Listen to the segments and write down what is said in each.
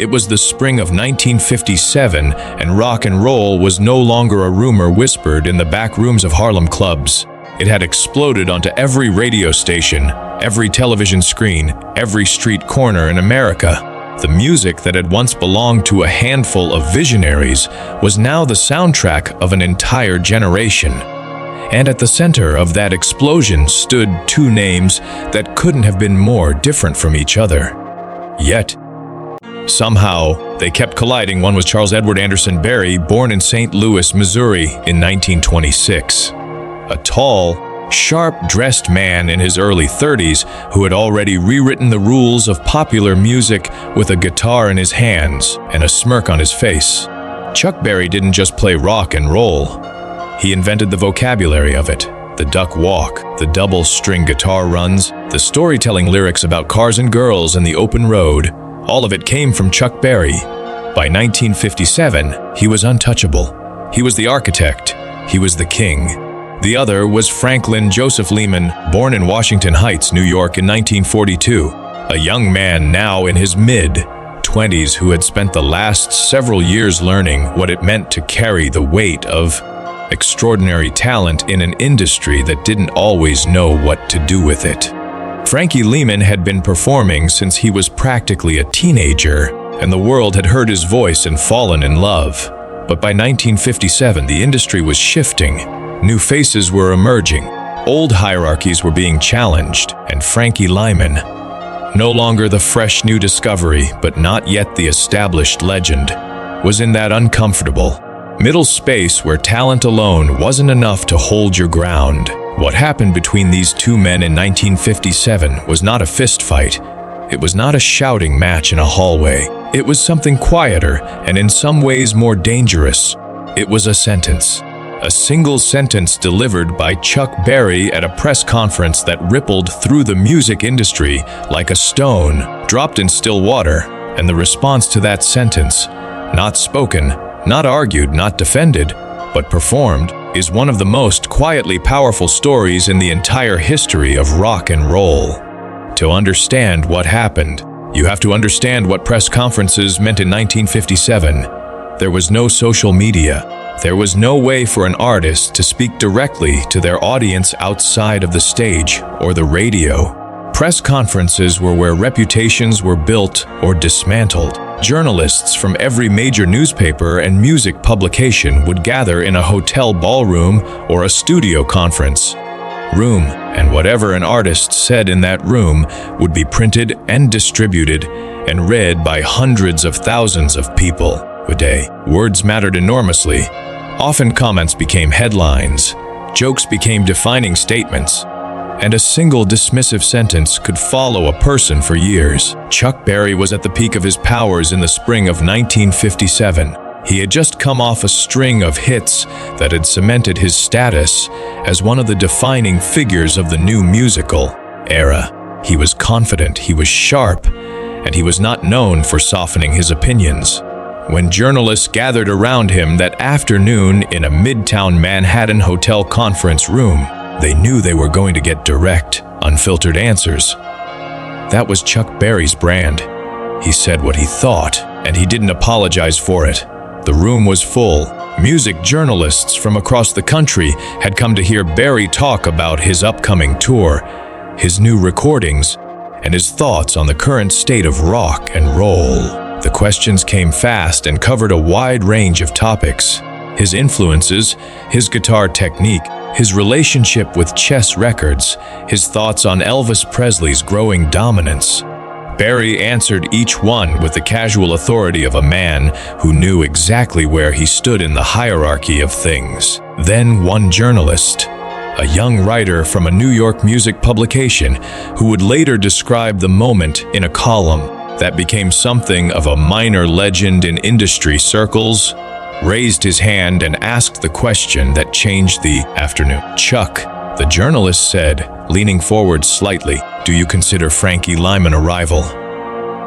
It was the spring of 1957, and rock and roll was no longer a rumor whispered in the back rooms of Harlem clubs. It had exploded onto every radio station, every television screen, every street corner in America. The music that had once belonged to a handful of visionaries was now the soundtrack of an entire generation. And at the center of that explosion stood two names that couldn't have been more different from each other. Yet, somehow, they kept colliding. One was Charles Edward Anderson Barry, born in St. Louis, Missouri in 1926. A tall, sharp-dressed man in his early 30s who had already rewritten the rules of popular music with a guitar in his hands and a smirk on his face. Chuck Berry didn't just play rock and roll. He invented the vocabulary of it, the duck walk, the double-string guitar runs, the storytelling lyrics about cars and girls and the open road. All of it came from Chuck Berry. By 1957, he was untouchable. He was the architect. He was the king. The other was Franklin Joseph Lymon, born in Washington Heights, New York in 1942, a young man now in his mid-20s who had spent the last several years learning what it meant to carry the weight of extraordinary talent in an industry that didn't always know what to do with it. Frankie Lymon had been performing since he was practically a teenager, and the world had heard his voice and fallen in love. But by 1957, the industry was shifting. New faces were emerging, old hierarchies were being challenged, and Frankie Lymon, no longer the fresh new discovery, but not yet the established legend, was in that uncomfortable middle space where talent alone wasn't enough to hold your ground. What happened between these two men in 1957 was not a fist fight. It was not a shouting match in a hallway. It was something quieter and in some ways more dangerous. It was a sentence. A single sentence delivered by Chuck Berry at a press conference that rippled through the music industry like a stone dropped in still water. And the response to that sentence, not spoken, not argued, not defended, but performed, is one of the most quietly powerful stories in the entire history of rock and roll. To understand what happened, you have to understand what press conferences meant in 1957. There was no social media. There was no way for an artist to speak directly to their audience outside of the stage or the radio. Press conferences were where reputations were built or dismantled. Journalists from every major newspaper and music publication would gather in a hotel ballroom or a studio conference room, and whatever an artist said in that room would be printed and distributed and read by hundreds of thousands of people a day. Words mattered enormously. Often comments became headlines, jokes became defining statements, and a single dismissive sentence could follow a person for years. Chuck Berry was at the peak of his powers in the spring of 1957. He had just come off a string of hits that had cemented his status as one of the defining figures of the new musical era. He was confident, he was sharp, and he was not known for softening his opinions. When journalists gathered around him that afternoon in a midtown Manhattan hotel conference room, they knew they were going to get direct, unfiltered answers. That was Chuck Berry's brand. He said what he thought, and he didn't apologize for it. The room was full. Music journalists from across the country had come to hear Berry talk about his upcoming tour, his new recordings, and his thoughts on the current state of rock and roll. The questions came fast and covered a wide range of topics. His influences, his guitar technique, his relationship with Chess Records, his thoughts on Elvis Presley's growing dominance. Berry answered each one with the casual authority of a man who knew exactly where he stood in the hierarchy of things. Then one journalist, a young writer from a New York music publication who would later describe the moment in a column that became something of a minor legend in industry circles, raised his hand and asked the question that changed the afternoon. "Chuck," the journalist said, leaning forward slightly, "do you consider Frankie Lymon a rival?"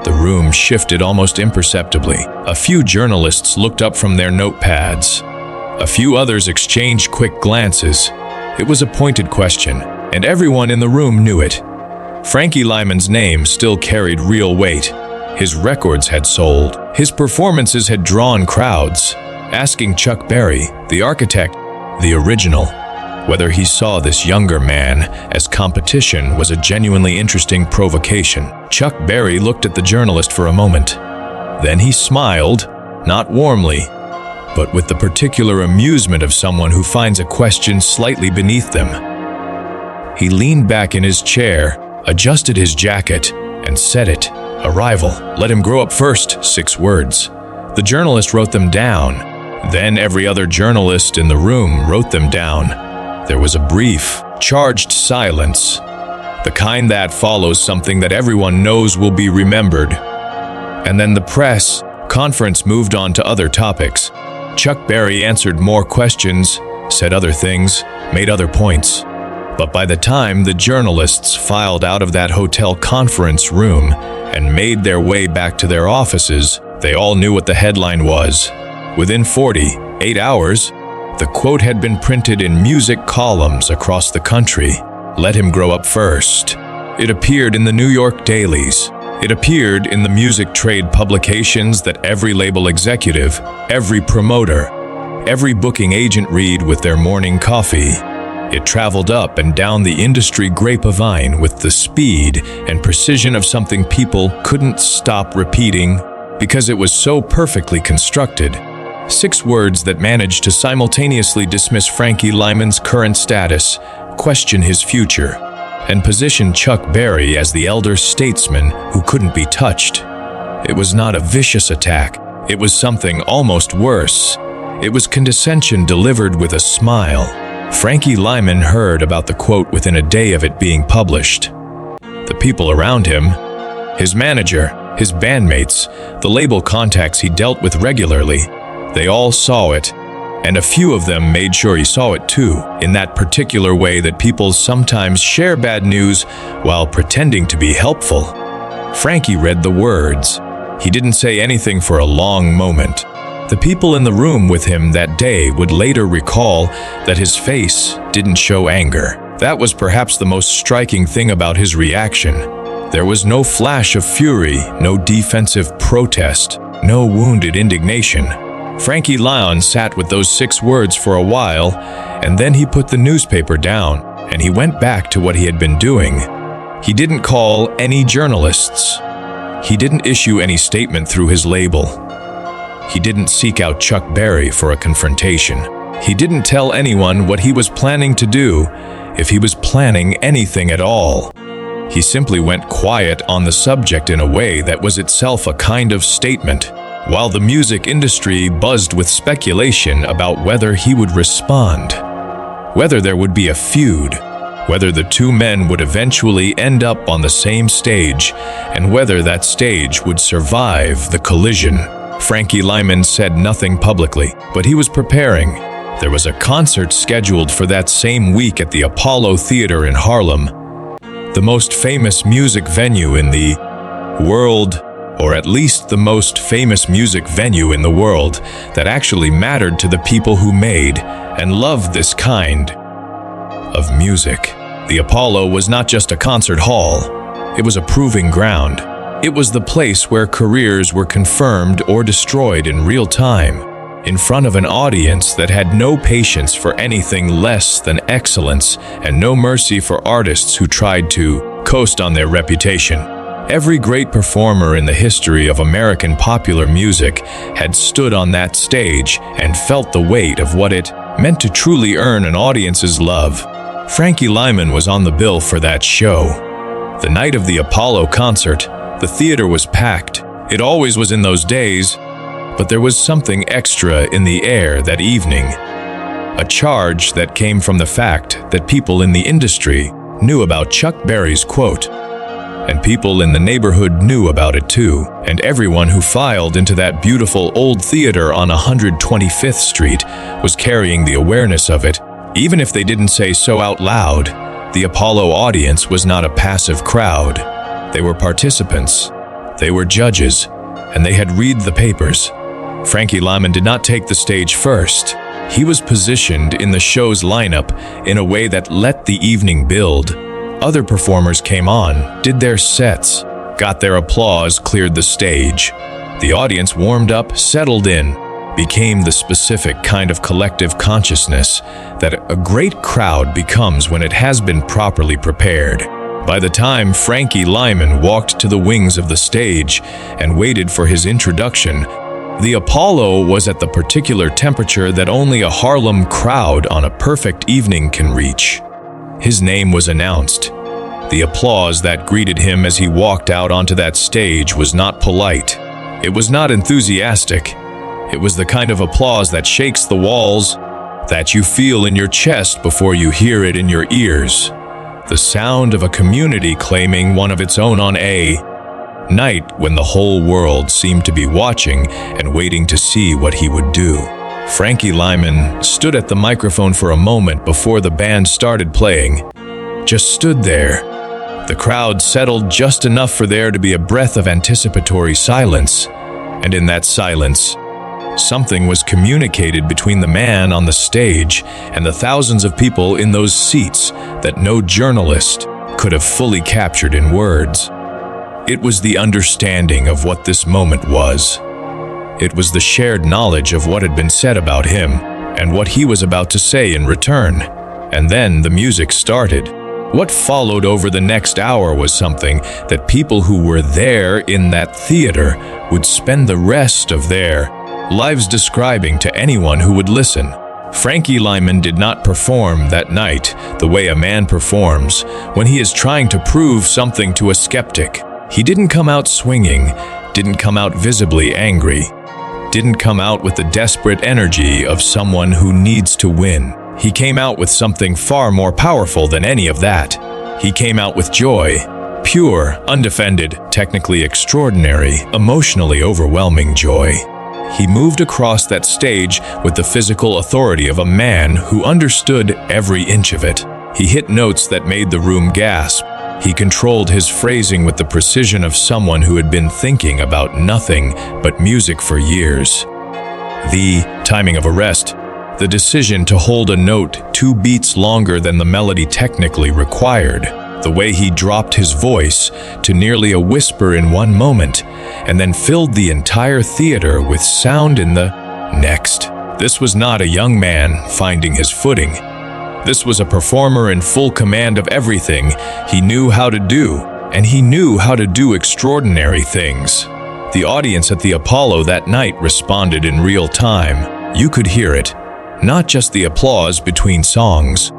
The room shifted almost imperceptibly. A few journalists looked up from their notepads. A few others exchanged quick glances. It was a pointed question, and everyone in the room knew it. Frankie Lymon's name still carried real weight. His records had sold. His performances had drawn crowds, asking Chuck Berry, the architect, the original, whether he saw this younger man as competition was a genuinely interesting provocation. Chuck Berry looked at the journalist for a moment. Then he smiled, not warmly, but with the particular amusement of someone who finds a question slightly beneath them. He leaned back in his chair, adjusted his jacket, and said it. Arrival. Let him grow up first. 6 words. The journalist wrote them down. Then every other journalist in the room wrote them down. There was a brief, charged silence, the kind that follows something that everyone knows will be remembered. And then the press conference moved on to other topics. Chuck Berry answered more questions, said other things, made other points. But by the time the journalists filed out of that hotel conference room and made their way back to their offices, they all knew what the headline was. Within 48 hours, the quote had been printed in music columns across the country. Let him grow up first. It appeared in the New York dailies. It appeared in the music trade publications that every label executive, every promoter, every booking agent read with their morning coffee. It traveled up and down the industry grapevine with the speed and precision of something people couldn't stop repeating because it was so perfectly constructed. 6 words that managed to simultaneously dismiss Frankie Lymon's current status, question his future, and position Chuck Berry as the elder statesman who couldn't be touched. It was not a vicious attack. It was something almost worse. It was condescension delivered with a smile. Frankie Lymon heard about the quote within a day of it being published. The people around him, his manager, his bandmates, the label contacts he dealt with regularly, they all saw it, and a few of them made sure he saw it too, in that particular way that people sometimes share bad news while pretending to be helpful. Frankie read the words. He didn't say anything for a long moment. The people in the room with him that day would later recall that his face didn't show anger. That was perhaps the most striking thing about his reaction. There was no flash of fury, no defensive protest, no wounded indignation. Frankie Lymon sat with those 6 words for a while, and then he put the newspaper down, and he went back to what he had been doing. He didn't call any journalists. He didn't issue any statement through his label. He didn't seek out Chuck Berry for a confrontation. He didn't tell anyone what he was planning to do, if he was planning anything at all. He simply went quiet on the subject in a way that was itself a kind of statement, while the music industry buzzed with speculation about whether he would respond, whether there would be a feud, whether the 2 men would eventually end up on the same stage, and whether that stage would survive the collision. Frankie Lymon said nothing publicly, but he was preparing. There was a concert scheduled for that same week at the Apollo Theater in Harlem, the most famous music venue in the world, or at least the most famous music venue in the world that actually mattered to the people who made and loved this kind of music. The Apollo was not just a concert hall. It was a proving ground. It was the place where careers were confirmed or destroyed in real time, in front of an audience that had no patience for anything less than excellence and no mercy for artists who tried to coast on their reputation. Every great performer in the history of American popular music had stood on that stage and felt the weight of what it meant to truly earn an audience's love. Frankie Lymon was on the bill for that show. The night of the Apollo concert, the theater was packed. It always was in those days, but there was something extra in the air that evening. A charge that came from the fact that people in the industry knew about Chuck Berry's quote. And people in the neighborhood knew about it too, and everyone who filed into that beautiful old theater on 125th Street was carrying the awareness of it. Even if they didn't say so out loud, the Apollo audience was not a passive crowd. They were participants, they were judges, and they had read the papers. Frankie Lymon did not take the stage first. He was positioned in the show's lineup in a way that let the evening build. Other performers came on, did their sets, got their applause, cleared the stage. The audience warmed up, settled in, became the specific kind of collective consciousness that a great crowd becomes when it has been properly prepared. By the time Frankie Lymon walked to the wings of the stage and waited for his introduction, the Apollo was at the particular temperature that only a Harlem crowd on a perfect evening can reach. His name was announced. The applause that greeted him as he walked out onto that stage was not polite. It was not enthusiastic. It was the kind of applause that shakes the walls, that you feel in your chest before you hear it in your ears. The sound of a community claiming one of its own on a night when the whole world seemed to be watching and waiting to see what he would do. Frankie Lymon stood at the microphone for a moment before the band started playing. Just stood there. The crowd settled just enough for there to be a breath of anticipatory silence, and in that silence, something was communicated between the man on the stage and the thousands of people in those seats that no journalist could have fully captured in words. It was the understanding of what this moment was. It was the shared knowledge of what had been said about him and what he was about to say in return. And then the music started. What followed over the next hour was something that people who were there in that theater would spend the rest of their lives describing to anyone who would listen. Frankie Lymon did not perform that night the way a man performs when he is trying to prove something to a skeptic. He didn't come out swinging, didn't come out visibly angry, didn't come out with the desperate energy of someone who needs to win. He came out with something far more powerful than any of that. He came out with joy, pure, undefended, technically extraordinary, emotionally overwhelming joy. He moved across that stage with the physical authority of a man who understood every inch of it. He hit notes that made the room gasp. He controlled his phrasing with the precision of someone who had been thinking about nothing but music for years. The timing of arrest, the decision to hold a note 2 beats longer than the melody technically required, the way he dropped his voice to nearly a whisper in one moment, and then filled the entire theater with sound in the next. This was not a young man finding his footing. This was a performer in full command of everything he knew how to do, and he knew how to do extraordinary things. The audience at the Apollo that night responded in real time. You could hear it, not just the applause between songs,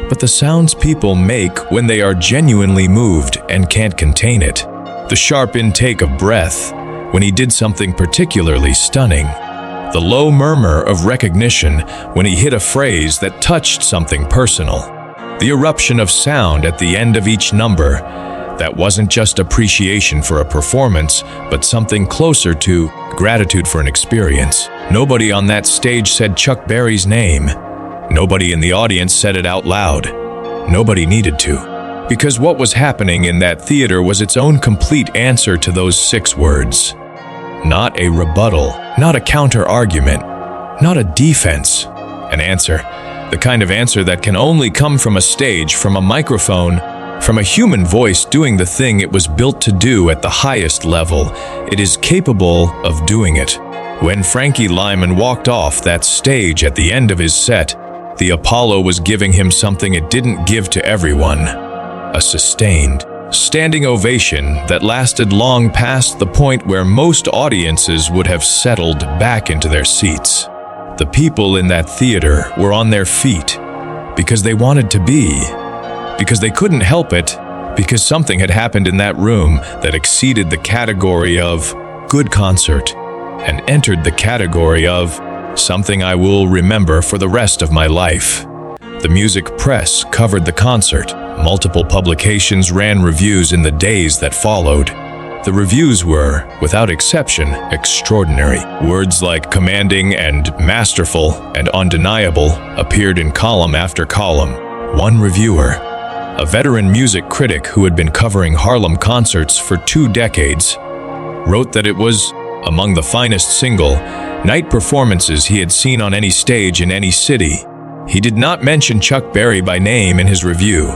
but the sounds people make when they are genuinely moved and can't contain it. The sharp intake of breath when he did something particularly stunning. The low murmur of recognition when he hit a phrase that touched something personal. The eruption of sound at the end of each number that wasn't just appreciation for a performance, but something closer to gratitude for an experience. Nobody on that stage said Chuck Berry's name. Nobody in the audience said it out loud. Nobody needed to. Because what was happening in that theater was its own complete answer to those 6 words. Not a rebuttal, not a counter-argument, not a defense. An answer, the kind of answer that can only come from a stage, from a microphone, from a human voice doing the thing it was built to do at the highest level. It is capable of doing it. When Frankie Lymon walked off that stage at the end of his set, the Apollo was giving him something it didn't give to everyone. A sustained, standing ovation that lasted long past the point where most audiences would have settled back into their seats. The people in that theater were on their feet because they wanted to be, because they couldn't help it, because something had happened in that room that exceeded the category of good concert and entered the category of something I will remember for the rest of my life. The music press covered the concert. Multiple publications ran reviews in the days that followed. The reviews were, without exception, extraordinary. Words like commanding and masterful and undeniable appeared in column after column. One reviewer, a veteran music critic who had been covering Harlem concerts for 2 decades, wrote that it was among the finest single-night performances he had seen on any stage in any city. He did not mention Chuck Berry by name in his review.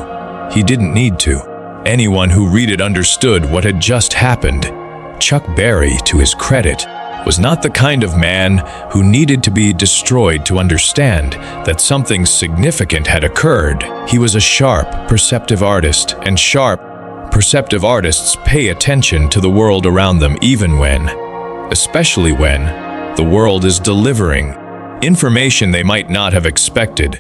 He didn't need to. anyone who read it understood what had just happened. Chuck Berry, to his credit, was not the kind of man who needed to be destroyed to understand that something significant had occurred. He was a sharp, perceptive artist, and sharp, perceptive artists pay attention to the world around them especially when, the world is delivering information they might not have expected.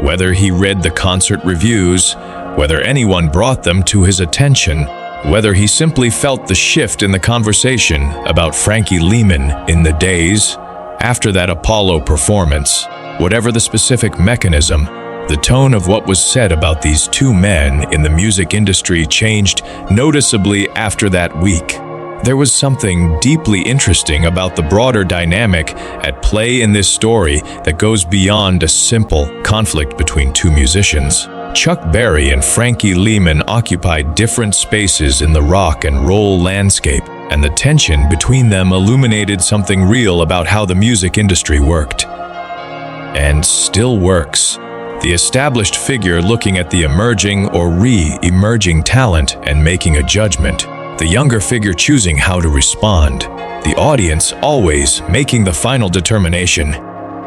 Whether he read the concert reviews, whether anyone brought them to his attention, whether he simply felt the shift in the conversation about Frankie Lymon in the days after that Apollo performance, whatever the specific mechanism, the tone of what was said about these two men in the music industry changed noticeably after that week. There was something deeply interesting about the broader dynamic at play in this story that goes beyond a simple conflict between two musicians. Chuck Berry and Frankie Lymon occupied different spaces in the rock and roll landscape, and the tension between them illuminated something real about how the music industry worked. And still works. The established figure looking at the emerging or re-emerging talent and making a judgment. The younger figure choosing how to respond. The audience always making the final determination.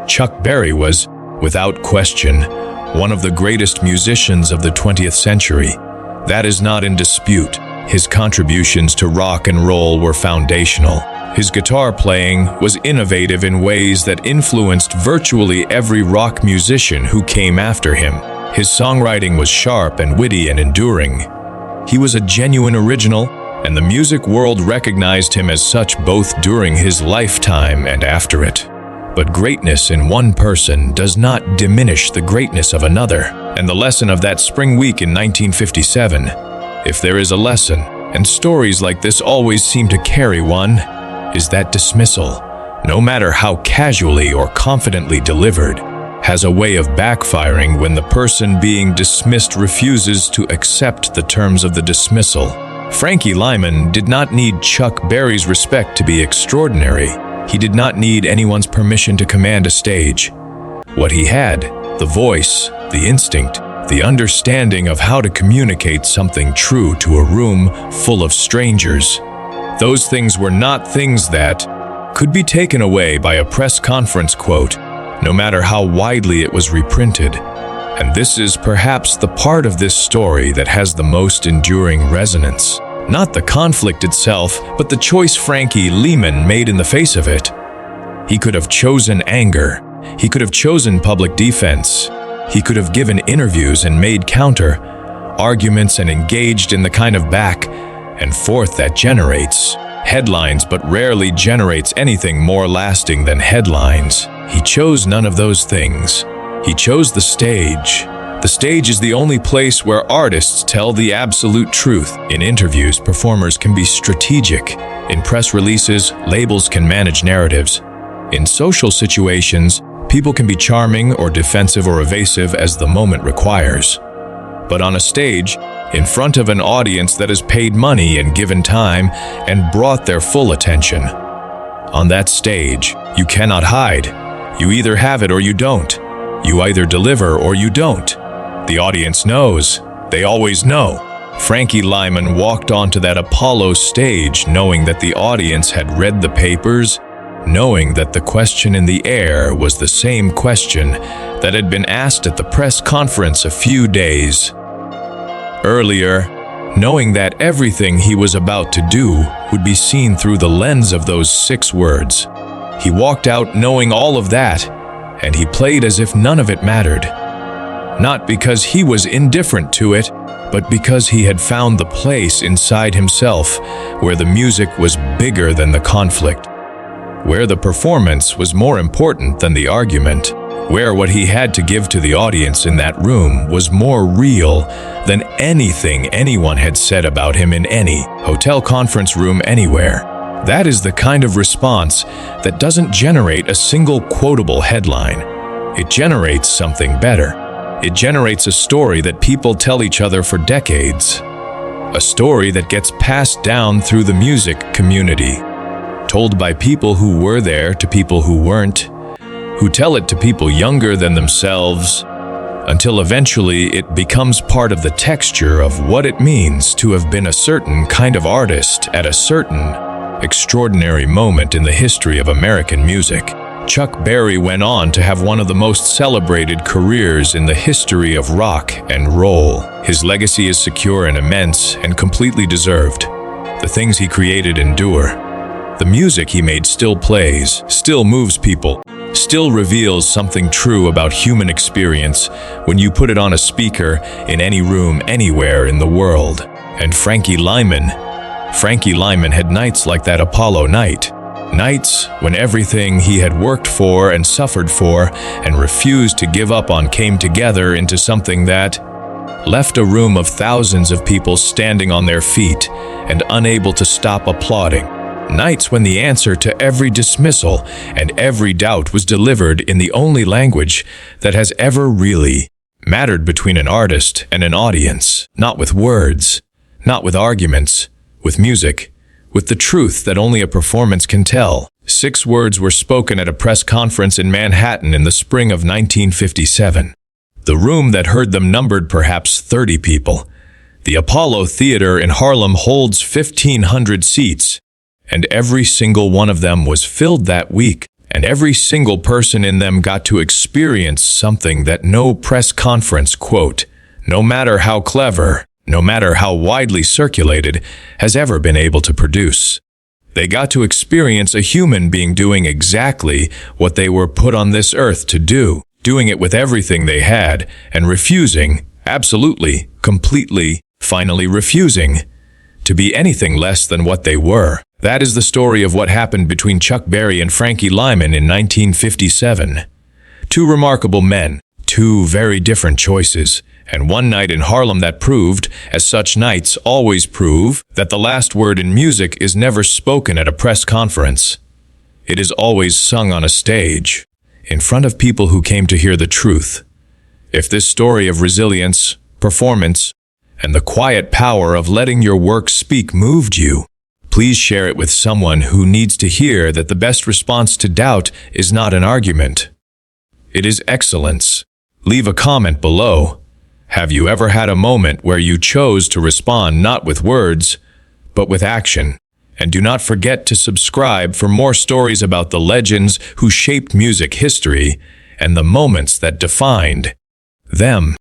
Chuck Berry was, without question, one of the greatest musicians of the 20th century. That is not in dispute. His contributions to rock and roll were foundational. His guitar playing was innovative in ways that influenced virtually every rock musician who came after him. His songwriting was sharp and witty and enduring. He was a genuine original, and the music world recognized him as such both during his lifetime and after it. But greatness in one person does not diminish the greatness of another. And the lesson of that spring week in 1957, if there is a lesson, and stories like this always seem to carry one, is that dismissal, no matter how casually or confidently delivered, has a way of backfiring when the person being dismissed refuses to accept the terms of the dismissal. Frankie Lymon did not need Chuck Berry's respect to be extraordinary. He did not need anyone's permission to command a stage. What he had, the voice, the instinct, the understanding of how to communicate something true to a room full of strangers. Those things were not things that could be taken away by a press conference quote, no matter how widely it was reprinted. And this is perhaps the part of this story that has the most enduring resonance. Not the conflict itself, but the choice Frankie Lymon made in the face of it. He could have chosen anger. He could have chosen public defense. He could have given interviews and made counter arguments and engaged in the kind of back and forth that generates headlines but rarely generates anything more lasting than headlines. He chose none of those things. He chose the stage. The stage is the only place where artists tell the absolute truth. In interviews, performers can be strategic. In press releases, labels can manage narratives. In social situations, people can be charming or defensive or evasive as the moment requires. But on a stage, in front of an audience that has paid money and given time and brought their full attention, on that stage, you cannot hide. You either have it or you don't. You either deliver or you don't. The audience knows. They always know. Frankie Lymon walked onto that Apollo stage knowing that the audience had read the papers, knowing that the question in the air was the same question that had been asked at the press conference a few days earlier, knowing that everything he was about to do would be seen through the lens of those 6 words. He walked out knowing all of that, and he played as if none of it mattered. Not because he was indifferent to it, but because he had found the place inside himself where the music was bigger than the conflict, where the performance was more important than the argument, where what he had to give to the audience in that room was more real than anything anyone had said about him in any hotel conference room anywhere. That is the kind of response that doesn't generate a single quotable headline. It generates something better. It generates a story that people tell each other for decades. A story that gets passed down through the music community, told by people who were there to people who weren't, who tell it to people younger than themselves. until eventually it becomes part of the texture of what it means to have been a certain kind of artist at a certain extraordinary moment in the history of American music. Chuck Berry went on to have one of the most celebrated careers in the history of rock and roll. His legacy is secure and immense and completely deserved. The things he created endure. The music he made still plays, still moves people, still reveals something true about human experience when you put it on a speaker in any room anywhere in the world. And Frankie Lymon had nights like that Apollo night. Nights when everything he had worked for and suffered for and refused to give up on came together into something that left a room of thousands of people standing on their feet and unable to stop applauding. Nights when the answer to every dismissal and every doubt was delivered in the only language that has ever really mattered between an artist and an audience. Not with words, not with arguments, with music, with the truth that only a performance can tell. 6 words were spoken at a press conference in Manhattan in the spring of 1957. The room that heard them numbered perhaps 30 people. The Apollo Theater in Harlem holds 1,500 seats, and every single one of them was filled that week, and every single person in them got to experience something that no press conference quote, no matter how clever, no matter how widely circulated, has ever been able to produce. They got to experience a human being doing exactly what they were put on this earth to do, doing it with everything they had, and refusing, absolutely, completely, finally refusing, to be anything less than what they were. That is the story of what happened between Chuck Berry and Frankie Lymon in 1957. 2 remarkable men, 2 very different choices, and one night in Harlem that proved, as such nights always prove, that the last word in music is never spoken at a press conference. It is always sung on a stage, in front of people who came to hear the truth. If this story of resilience, performance, and the quiet power of letting your work speak moved you, please share it with someone who needs to hear that the best response to doubt is not an argument. It is excellence. Leave a comment below. Have you ever had a moment where you chose to respond not with words, but with action? And do not forget to subscribe for more stories about the legends who shaped music history and the moments that defined them.